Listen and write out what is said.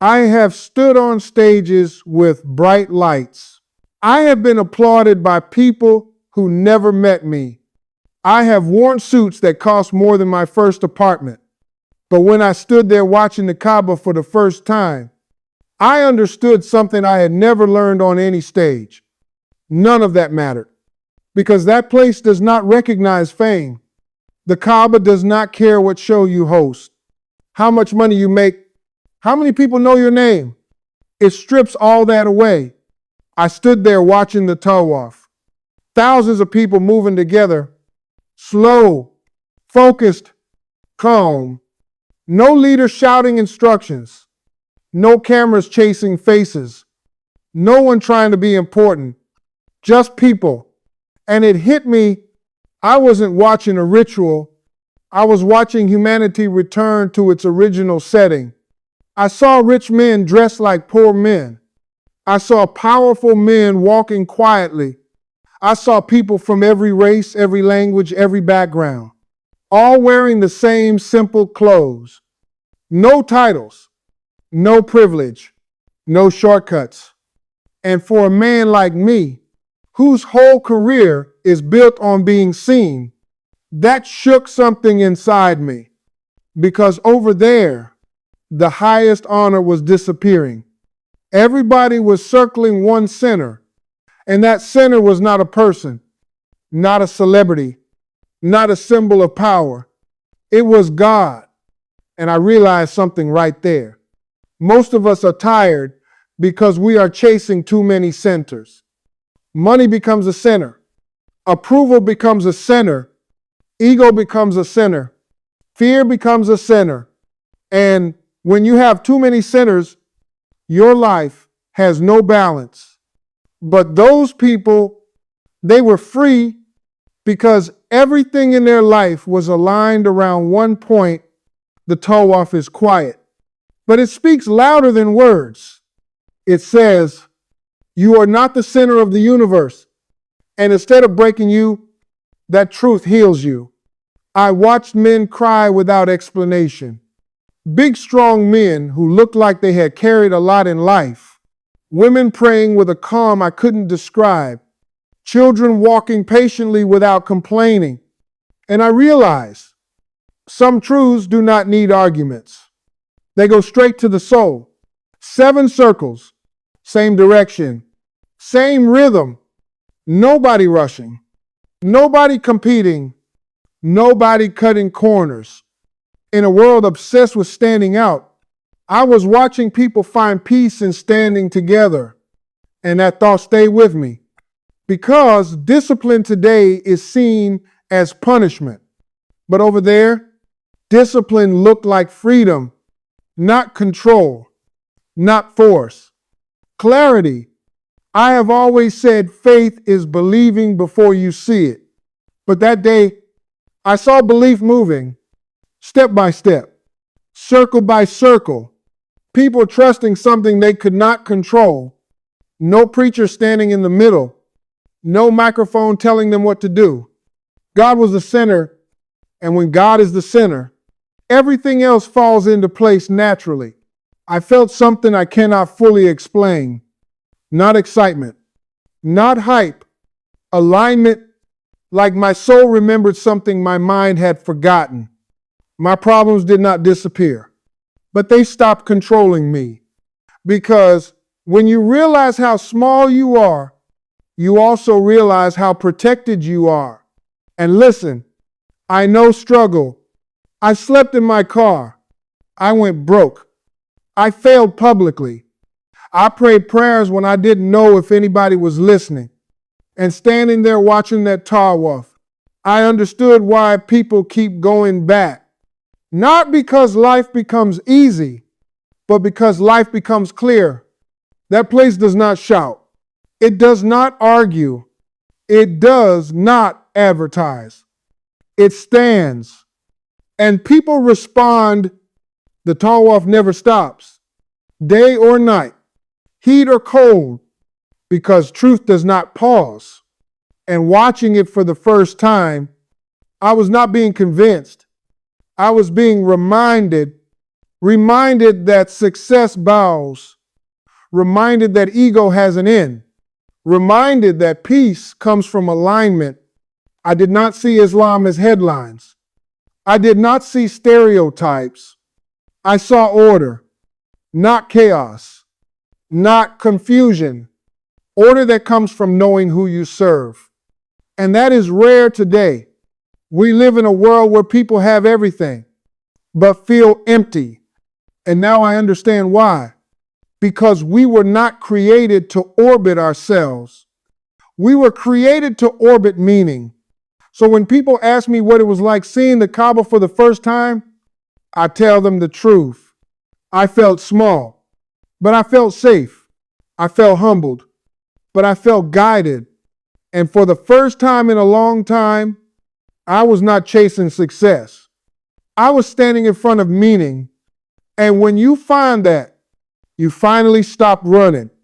I have stood on stages with bright lights. I have been applauded by people who never met me. I have worn suits that cost more than my first apartment. But when I stood there watching the Kaaba for the first time, I understood something I had never learned on any stage. None of that mattered, because that place does not recognize fame. The Kaaba does not care what show you host, how much money you make, how many people know your name. It strips all that away. I stood there watching the Tawaf. Thousands of people moving together, slow, focused, calm. No leader shouting instructions. No cameras chasing faces. No one trying to be important. Just people. And it hit me, I wasn't watching a ritual. I was watching humanity return to its original setting. I saw rich men dressed like poor men. I saw powerful men walking quietly. I saw people from every race, every language, every background, all wearing the same simple clothes. No titles, no privilege, no shortcuts. And for a man like me, whose whole career is built on being seen, that shook something inside me. Because over there, the highest honor was disappearing. Everybody was circling one center, and that center was not a person, not a celebrity, not a symbol of power. It was God. And I realized something right there. Most of us are tired because we are chasing too many centers. Money becomes a center. Approval becomes a center. Ego becomes a center. Fear becomes a center. And when you have too many centers, your life has no balance. But those people, they were free because everything in their life was aligned around one point. The Tawaf is quiet, but it speaks louder than words. It says, you are not the center of the universe. And instead of breaking you, that truth heals you. I watched men cry without explanation. Big, strong men who looked like they had carried a lot in life. Women praying with a calm I couldn't describe. Children walking patiently without complaining. And I realized some truths do not need arguments. They go straight to the soul. 7 circles, same direction, same rhythm. Nobody rushing. Nobody competing. Nobody cutting corners. In a world obsessed with standing out, I was watching people find peace in standing together. And that thought stayed with me. Because discipline today is seen as punishment. But over there, discipline looked like freedom, not control, not force. Clarity. I have always said faith is believing before you see it. But that day, I saw belief moving, step by step, circle by circle, people trusting something they could not control. No preacher standing in the middle, no microphone telling them what to do. God was the center, and when God is the center, everything else falls into place naturally. I felt something I cannot fully explain. Not excitement, not hype, alignment, like my soul remembered something my mind had forgotten. My problems did not disappear, but they stopped controlling me. Because when you realize how small you are, you also realize how protected you are. And listen, I know struggle. I slept in my car. I went broke. I failed publicly. I prayed prayers when I didn't know if anybody was listening. And standing there watching that Tawaf, I understood why people keep going back. Not because life becomes easy, but because life becomes clear. That place does not shout. It does not argue. It does not advertise. It stands. And people respond. The Tawaf never stops, day or night, heat or cold, because truth does not pause. And watching it for the first time, I was not being convinced. I was being reminded reminded that success bows, reminded that ego has an end, reminded that peace comes from alignment. I did not see Islam as headlines. I did not see stereotypes. I saw order, not chaos, not confusion, order that comes from knowing who you serve. And that is rare today. We live in a world where people have everything, but feel empty. And now I understand why. Because we were not created to orbit ourselves. We were created to orbit meaning. So when people ask me what it was like seeing the Kaaba for the first time, I tell them the truth. I felt small, but I felt safe. I felt humbled, but I felt guided. And for the first time in a long time, I was not chasing success. I was standing in front of meaning. And when you find that, you finally stop running.